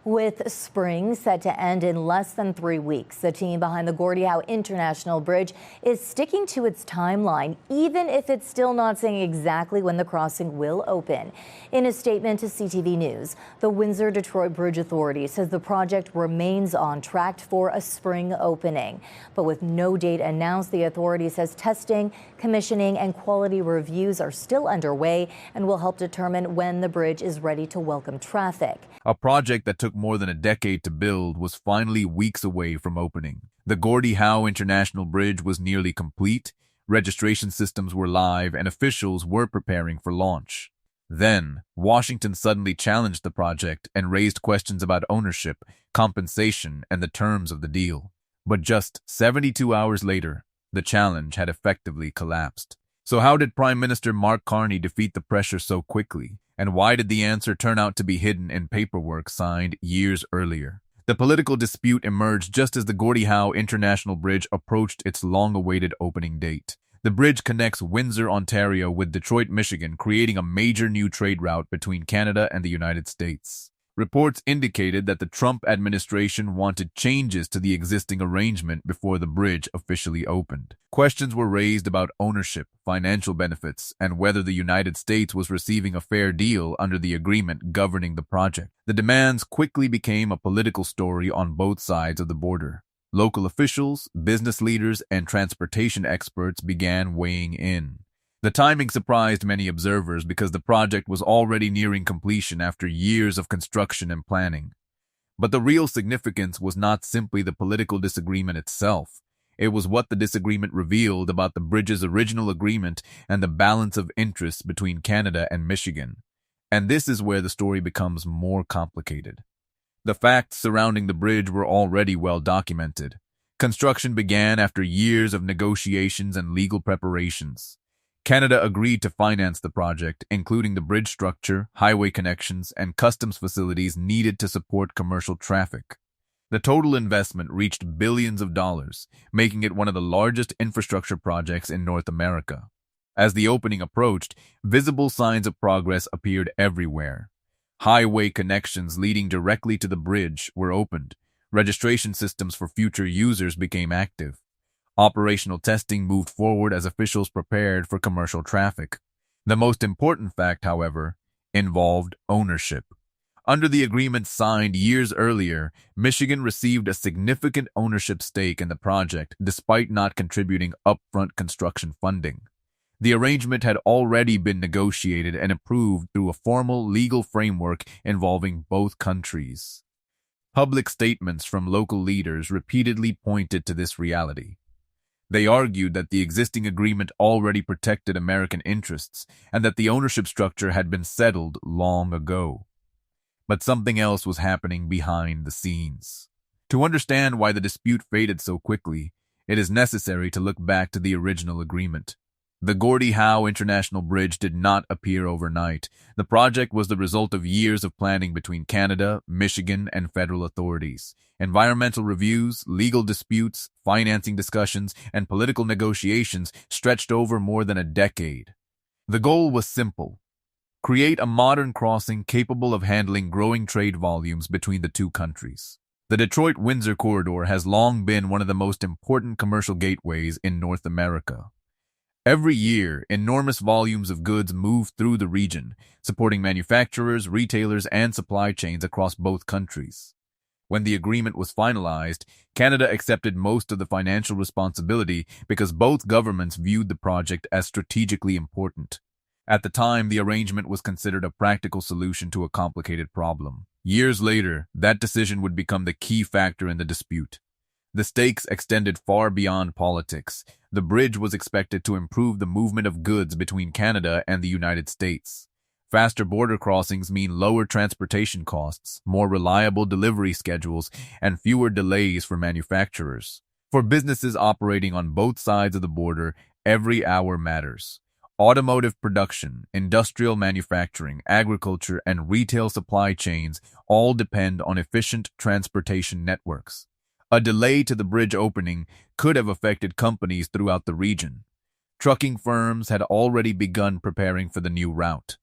With spring set to end in less than 3 weeks, the team behind the Gordie Howe International Bridge is sticking to its timeline, even if it's still not saying exactly when the crossing will open. In a statement to CTV News, the Windsor-Detroit Bridge Authority says the project remains on track for a spring opening. But with no date announced, the authority says testing, commissioning, and quality reviews are still underway and will help determine when the bridge is ready to welcome traffic. A project that took more than a decade to build was finally weeks away from opening. The Gordie Howe International Bridge was nearly complete, registration systems were live, and officials were preparing for launch. Then, Washington suddenly challenged the project and raised questions about ownership, compensation, and the terms of the deal. But just 72 hours later, the challenge had effectively collapsed. So how did Prime Minister Mark Carney defeat the pressure so quickly? And why did the answer turn out to be hidden in paperwork signed years earlier? The political dispute emerged just as the Gordie Howe International Bridge approached its long-awaited opening date. The bridge connects Windsor, Ontario with Detroit, Michigan, creating a major new trade route between Canada and the United States. Reports indicated that the Trump administration wanted changes to the existing arrangement before the bridge officially opened. Questions were raised about ownership, financial benefits, and whether the United States was receiving a fair deal under the agreement governing the project. The demands quickly became a political story on both sides of the border. Local officials, business leaders, and transportation experts began weighing in. The timing surprised many observers because the project was already nearing completion after years of construction and planning. But the real significance was not simply the political disagreement itself. It was what the disagreement revealed about the bridge's original agreement and the balance of interests between Canada and Michigan. And this is where the story becomes more complicated. The facts surrounding the bridge were already well documented. Construction began after years of negotiations and legal preparations. Canada agreed to finance the project, including the bridge structure, highway connections, and customs facilities needed to support commercial traffic. The total investment reached billions of dollars, making it one of the largest infrastructure projects in North America. As the opening approached, visible signs of progress appeared everywhere. Highway connections leading directly to the bridge were opened. Registration systems for future users became active. Operational testing moved forward as officials prepared for commercial traffic. The most important fact, however, involved ownership. Under the agreement signed years earlier, Michigan received a significant ownership stake in the project despite not contributing upfront construction funding. The arrangement had already been negotiated and approved through a formal legal framework involving both countries. Public statements from local leaders repeatedly pointed to this reality. They argued that the existing agreement already protected American interests and that the ownership structure had been settled long ago. But something else was happening behind the scenes. To understand why the dispute faded so quickly, it is necessary to look back to the original agreement. The Gordie Howe International Bridge did not appear overnight. The project was the result of years of planning between Canada, Michigan, and federal authorities. Environmental reviews, legal disputes, financing discussions, and political negotiations stretched over more than a decade. The goal was simple: create a modern crossing capable of handling growing trade volumes between the two countries. The Detroit-Windsor corridor has long been one of the most important commercial gateways in North America. Every year, enormous volumes of goods move through the region, supporting manufacturers, retailers, and supply chains across both countries. When the agreement was finalized, Canada accepted most of the financial responsibility because both governments viewed the project as strategically important. At the time, the arrangement was considered a practical solution to a complicated problem. Years later, that decision would become the key factor in the dispute. The stakes extended far beyond politics. The bridge was expected to improve the movement of goods between Canada and the United States. Faster border crossings mean lower transportation costs, more reliable delivery schedules, and fewer delays for manufacturers. For businesses operating on both sides of the border, every hour matters. Automotive production, industrial manufacturing, agriculture, and retail supply chains all depend on efficient transportation networks. A delay to the bridge opening could have affected companies throughout the region. Trucking firms had already begun preparing for the new route.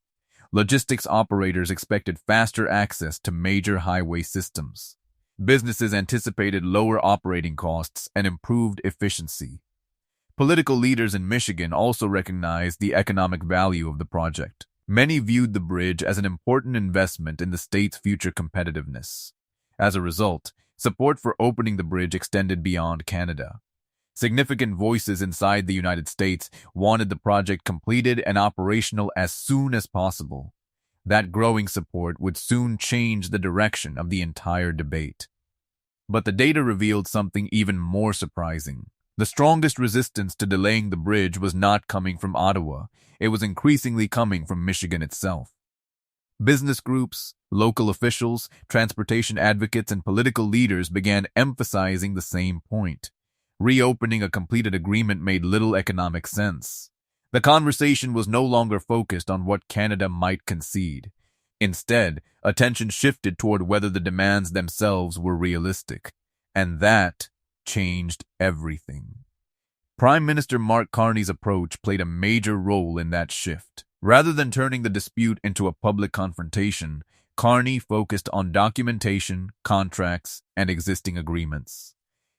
Logistics operators expected faster access to major highway systems. Businesses anticipated lower operating costs and improved efficiency. Political leaders in Michigan also recognized the economic value of the project. Many viewed the bridge as an important investment in the state's future competitiveness. As a result, support for opening the bridge extended beyond Canada. Significant voices inside the United States wanted the project completed and operational as soon as possible. That growing support would soon change the direction of the entire debate. But the data revealed something even more surprising. The strongest resistance to delaying the bridge was not coming from Ottawa. It was increasingly coming from Michigan itself. Business groups, local officials, transportation advocates, and political leaders began emphasizing the same point. Reopening a completed agreement made little economic sense. The conversation was no longer focused on what Canada might concede. Instead, attention shifted toward whether the demands themselves were realistic. And that changed everything. Prime Minister Mark Carney's approach played a major role in that shift. Rather than turning the dispute into a public confrontation, Carney focused on documentation, contracts, and existing agreements.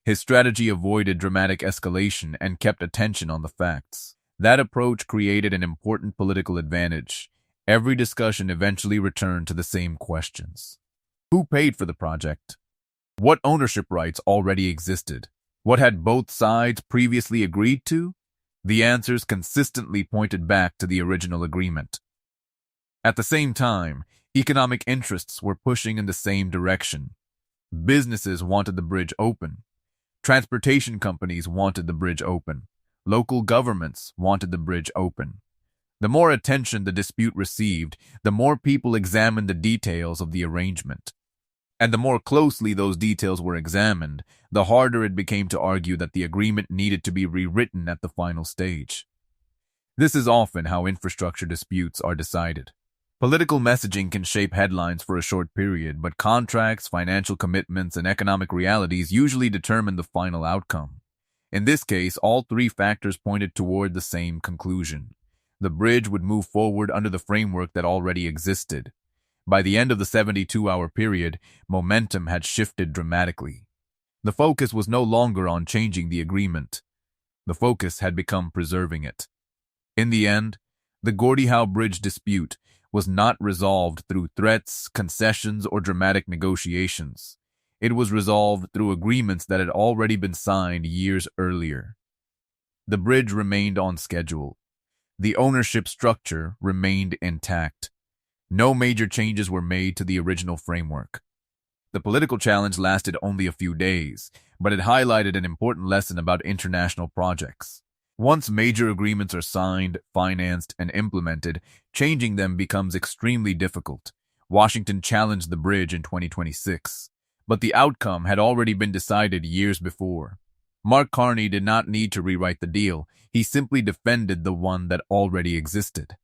His strategy avoided dramatic escalation and kept attention on the facts. That approach created an important political advantage. Every discussion eventually returned to the same questions. Who paid for the project? What ownership rights already existed? What had both sides previously agreed to? The answers consistently pointed back to the original agreement. At the same time, economic interests were pushing in the same direction. Businesses wanted the bridge open. Transportation companies wanted the bridge open. Local governments wanted the bridge open. The more attention the dispute received, the more people examined the details of the arrangement. And the more closely those details were examined, the harder it became to argue that the agreement needed to be rewritten at the final stage. This is often how infrastructure disputes are decided. Political messaging can shape headlines for a short period, but contracts, financial commitments, and economic realities usually determine the final outcome. In this case, all three factors pointed toward the same conclusion. The bridge would move forward under the framework that already existed. By the end of the 72-hour period, momentum had shifted dramatically. The focus was no longer on changing the agreement. The focus had become preserving it. In the end, the Gordie-Howe Bridge dispute was not resolved through threats, concessions, or dramatic negotiations. It was resolved through agreements that had already been signed years earlier. The bridge remained on schedule. The ownership structure remained intact. No major changes were made to the original framework. The political challenge lasted only a few days, but it highlighted an important lesson about international projects. Once major agreements are signed, financed, and implemented, changing them becomes extremely difficult. Washington challenged the bridge in 2026, but the outcome had already been decided years before. Mark Carney did not need to rewrite the deal. He simply defended the one that already existed.